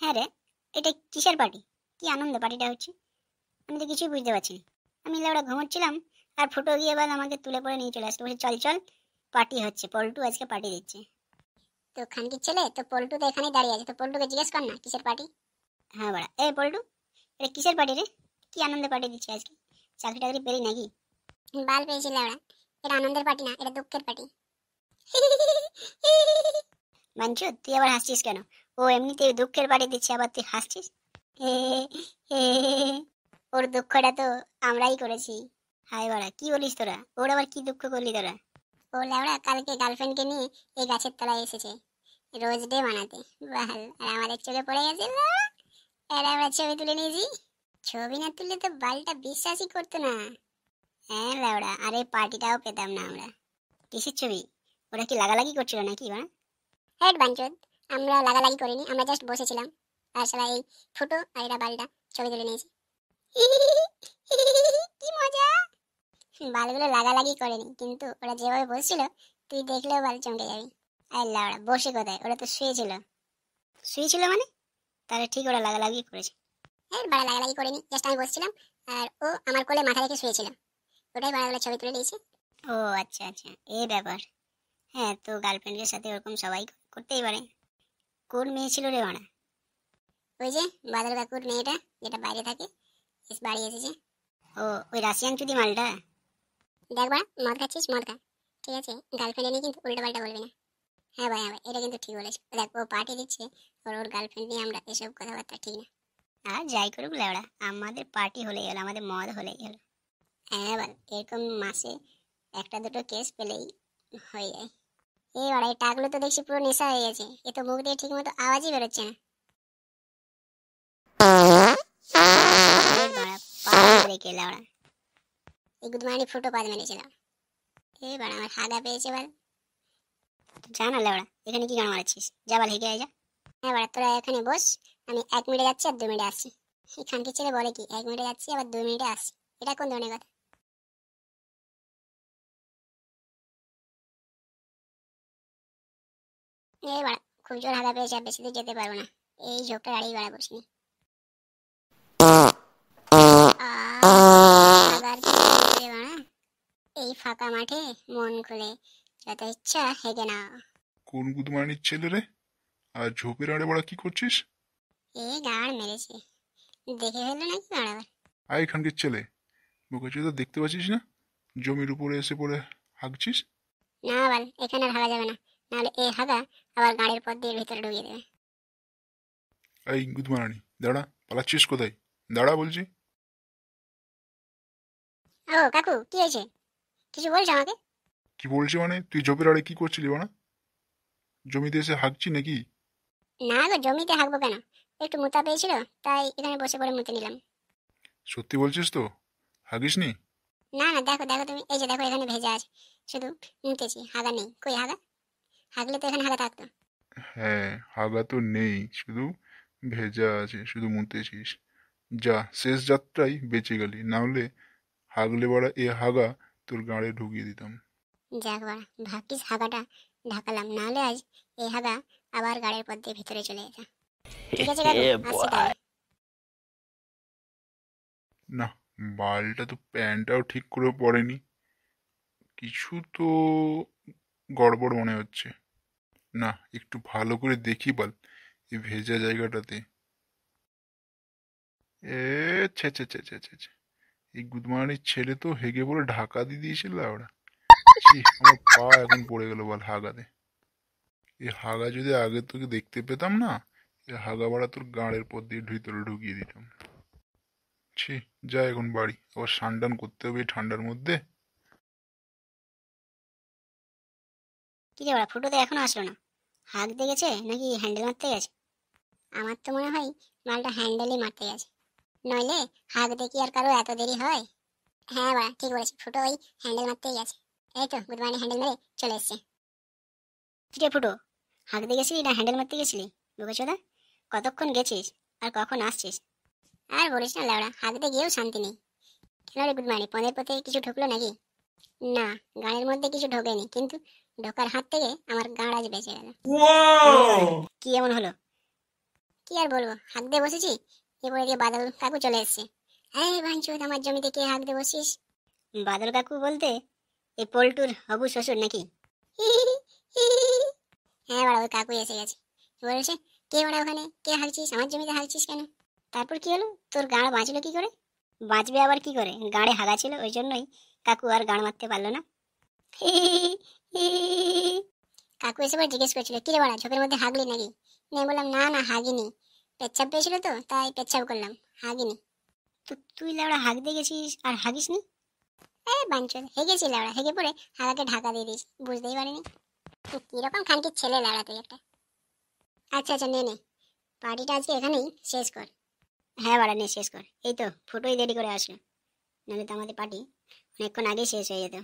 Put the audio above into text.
হ্যাঁ রে, এটা কিসের পার্টি? কি আনন্দ পার্টিটা হচ্ছে? আমি তো কিছুই বুঝতে পারছি না। আমি লেবড়া ঘুমোচ্ছিলাম আর ফুটো গিয়ে এবার আমাকে তুলে পড়ে নিয়ে চলে আসলো, বলছে চল চল পার্টি হচ্ছে, পল্টু আজকে পার্টি দিচ্ছে। তো খানকির ছেলে তো পল্টু তো এখানেই দাঁড়িয়ে আছে, তো পল্টুকে জিজ্ঞেস কর না কিসের পার্টি। হ্যাঁ বাড়া, এই পল্টু, এটা কিসের পার্টি রে? কি আনন্দের পার্টি দিচ্ছে আজকে? চাকরি টাকরি পেলি নাকি? বাল পেয়েছি লেবড়া, এটা আনন্দের পার্টি না, এটা দুঃখের পার্টি। মানছো, তুই আবার হাসছিস কেন? ও এমনিতেই দুঃখের পার্টি দিচ্ছে, আবার তুই হাসছিস? ওর দুঃখটা তো আমরাই করেছি। হায় বাড়া, কি বলিস তোরা? ওর আবার কি দুঃখ করলি তোরা? ও লেওড়া কালকে গার্লফ্রেন্ডকে নিয়ে এই গাছের তলায় এসেছে রোজ ডে বানাতে। বাল, আর আমাদের চোখে পড়ে গেছে। আর আমরা ছবি তুলে নিয়েছি। ছবি না তুললে তো বালটা বিশ্বাসই করতো না। হ্যাঁ লেওড়া, আর এই পার্টিটাও পেতাম না আমরা। কিসের ছবি? ওরা কি লাগালাগি করছিল নাকি বাড়া? হেড বাঞ্চদ, আমরা লাগালাগি করিনি, আমরা জাস্ট বসেছিলাম। আর সারা এই ফুটো আর এরা বালটা ছবি তুলে নিয়েছি। কি মজা! বালগুলো লাগালাগি করেনি, কিন্তু ওরা যেভাবে বসছিল তুই দেখলেও বাল চমকে যাবি। আল্লাহ, ওরা বসে কোথায়? ওরা তো শুয়েছিল। শুয়েছিল মানে? তাহলে ঠিক ওরা লাগালাগি করেছে। হ্যাঁ বাড়া, লাগালাগি করেনি, জাস্ট আমি বসছিলাম আর ও আমার কোলে মাথা রেখে শুয়েছিল, ওটাই বাড়াগুলো ছবি তুলে দিয়েছে। ও আচ্ছা আচ্ছা, এই ব্যাপার। হ্যাঁ, তো গার্লফ্রেন্ডের সাথে ওরকম সবাই করতেই পারে। কোন মেয়ে ছিল রে মারা? ওই যে বাদল কাকুর মেয়েটা, যেটা বাইরে থাকে, বাড়ি এসেছে। ও, ওই রাশিয়ান চুদি মালটা। দেখ বা, মদ খাচ্ছিস মদ খা, ঠিক আছে? গার্লফ্রেন্ড নিয়ে কিন্তু উল্টো পাল্টা বলবি না। হ্যাঁ ভাই, হ্যাঁ ভাই, এটা কিন্তু ঠিক বলেছে। দেখ, ও পার্টি দিচ্ছে, ওর গার্লফ্রেন্ড নিয়ে আমরা এসব কথাবার্তা ঠিক না। আর যাই করুক লেওড়া, আমাদের পার্টি হলেই গেল, আমাদের মদ হলেই গেল। হ্যাঁ ভাই, এরকম মাসে একটা দুটো কেস পেলেই হয়ে যায়। এবার এই টাকলো তো দেখছি পুরো নেশা হয়ে গেছে, এ তো মুখ দিয়ে ঠিক মতো আওয়াজই বেরোচ্ছে না। এই গুদমানি ফুটো পাদ মেরেছিল। এবার আমার হাগা পেয়েছে বল। যা না লেওড়া, এখানে কি গান মারাচ্ছিস? যা বল, হেগে আয় যা। হ্যাঁ বাড়া, তোরা এখানে বস, আমি 1 মিনিটে যাচ্ছি আর 2 মিনিটে আসছি। এই খানকি ছেলে বলে কি 1 মিনিটে যাচ্ছি আবার 2 মিনিটে আসছি? এটা কোন ধরনের কথা? এই বাড়া, খুব জোর হাগা পেয়েছে, আর বেশি দূর যেতে পারবো না, এই ঝোঁকটা গাড়ি বাড়া বসিনি। হাগার কি রে বাড়া, এই ফাঁকা মাঠে মন খুলে যত ইচ্ছা হেগে না। কোন গুদমানির ছেলে রে? আর ঝোপের আড়ে বড়া কি করছিস? এই গাড় মেরেছে, দেখে ফেললো নাকি বাড়া? আয় এখানকার ছেলে, বুকেছে তো দেখতে পাচ্ছিস না জমির উপরে এসে পড়ে হাঁকছিস? না বাল, এখানে আর হাগা যাবে না, নাহলে এই হাগা আবার গাড়ির পথ দিয়ে ভিতরে ঢুকিয়ে দেবে। এই গুদমারানি, দাঁড়া, পালাচ্ছিস কোথায়? দাঁড়া বলছি। ও কাকু, কি হয়েছে? কিছু বলছো আমাকে? কি বলছি মানে, তুই ঝোপের আড়ে কি করছিলি বানা? জমিতে এসে হাঁকছি নাকি? না গো, জমিতে হাঁকবো কেন, একটু মুতা পেয়েছিল, তাই এখানে বসে পড়ে মুতে নিলাম। সত্যি বলছিস তো? হাগিসনি? না না, দেখো দেখো তুমি, এই যে দেখো, এখানে ভেজা আছে, শুধু মুতেছি, হাগা নেই। কই হাগা? হাগলে তো এখানে হাগা থাকতো। হ্যাঁ, হাগা তো নেই, শুধু ভেজা আছে, শুধু মুতেছিস। যা, শেষ যাত্রায় বেঁচে গেলি, না হলে হাগলে বাড়া এ হাগা তোর গাঁড়ে ঢুকিয়ে দিতাম। যাক বাড়া, ভাগ্যিস হাগাটা ঢাকালাম, নাহলে আজ এই হাগা আবার গাড়ির পথ দিয়ে ভিতরে চলে যেত। ঠিক আছে কাকু, আসছি তাহলে। না, বালটা তো প্যান্টটাও ঠিক করে পরেনি, কিছু তো গড়বড় মনে হচ্ছে। না, একটু ভালো করে দেখি বল এই ভেজা জায়গাটাতে। এ ছে ছে ছে ছে ছে ছে। এই গুদমানির ছেলে তো হেগে বলে ঢাকা দিয়ে দিয়েছিল ওরা। ছি, আমার পা এখন পড়ে গেল বল হাগাতে। এই হাগা যদি আগে তোকে দেখতে পেতাম না, এই হাগা বাড়া তোর গাঁড়ের পর দিয়ে ভিতরে ঢুকিয়ে দিতাম। ছি, যা এখন বাড়ি, আবার স্নান করতে হবে এই ঠান্ডার মধ্যে। কি রে বাড়া, ফুটো তো এখনো আসলো না, হাঁক দিয়ে গেছে নাকি হ্যান্ডেল মারতে গেছে? আমার তো মনে হয় মালটা হ্যান্ডেলই মারতে গেছে, নইলে হাঁক দেখি আর কারো এত দেরি হয়? হ্যাঁ বাড়া, ঠিক বলেছি, ফুটো ওই হ্যান্ডেল মারতেই গেছে। এই তো গুড মর্নিং, হ্যান্ডেল মেরে চলে এসছে। কিরে ফুটো, হাঁক দিয়ে গেছিলি না হ্যান্ডেল মারতে গেছিলি? বোকাচোদা, কতক্ষণ গেছিস আর কখন আসছিস? আর বলিস না লেওড়া, হাঁক দিয়ে গিয়েও শান্তি নেই। কেন রে গুড মর্নিং, পদের পথে কিছু ঢুকলো নাকি? না, গাড়ির মধ্যে কিছু ঢোকেনি, কিন্তু ঢোকার হাত থেকে আমার গাঁড় আজ বেঁচে গেল। কি এমন হলো? কি আর বলবো, হাঁক দিয়ে বসেছি, এরপরে দিয়ে বাদল কাকু চলে এসছে। হ্যাঁ ভাঙচুদ, আমার জমিতে কে হাঁক দিয়ে বসিস? বাদল কাকু বলতে এই পল্টুর হবু শ্বশুর নাকি? হ্যাঁ বাড়া, ওই কাকু এসে গেছে। বলেছে, কে বাড়া ওখানে, কে হাঁকছিস, আমার জমিতে হাঁকছিস কেন? তারপর কি হলো, তোর গাঁড় বাঁচলো কি করে? বাঁচবে আবার কি করে, গাঁড়ে হাগা ছিল, ওই জন্যই কাকু আর গাঁড় মারতে পারলো না। কাকু এসে পরে জিজ্ঞেস করছিল, কি রে বাড়া, ঝোপের মধ্যে হাগলি নাকি? আমি বললাম, না না হাগিনি, পেচ্ছাপ পেয়েছিল তো তাই পেচ্ছাপ করলাম, হাগিনি। তো তুই লাউড়া হাগ দিয়ে গেছিস আর হাগিসনি? বাঞ্চল, হেগেছি লাউড়া, হেগে পরে হাগাকে ঢাকা দিয়ে দিয়েছি, বুঝতেই পারিনি। কিরকম খানকির ছেলে লাউড়া তুই একটা। আচ্ছা আচ্ছা, নে নে, পার্টিটা আজকে এখানেই শেষ কর। হ্যাঁ বাড়া, নে শেষ কর, এই তো ফুটোই দেরি করে আসলো, নাহলে তো আমাদের পার্টি অনেকক্ষণ আগেই শেষ হয়ে যেত।